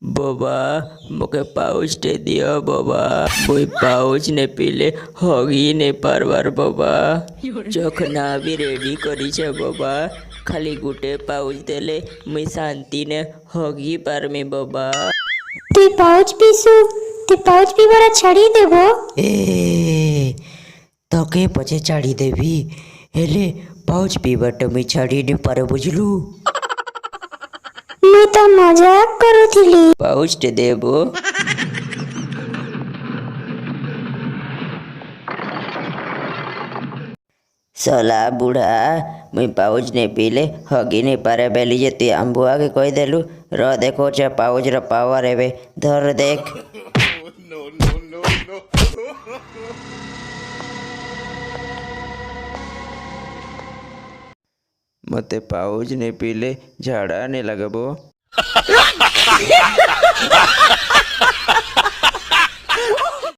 Boba मोके pouch दे दियो Boba. मुई पाउच ने पीले हगी ने पारबार बोबा। चखना भी रेडी करी छे बोबा। खाली गुटे पाउच देले मुई शांति ने हगी पारमी बोबा। তুই পাউচ পিছু তুই পাউচ পিবাটা ছাড়ি দেব। ए तके पछे छाड़ी देवी हेले पाउच पीबाट मुई छाड़ी नहीं पारे बुझलू। ମୁଁ ତ ମଜାକ କରୁଥିଲି। पाउच टे देबो। सला बुढ़ा मुई पाउच ने पीले हगी नहीं पारे बेली जे तु आंबुआ के कही देलु। र देखो चे पाउच र पावर एबे धर देख। मते पाउच ने पीले झाड़ा ने लगबो।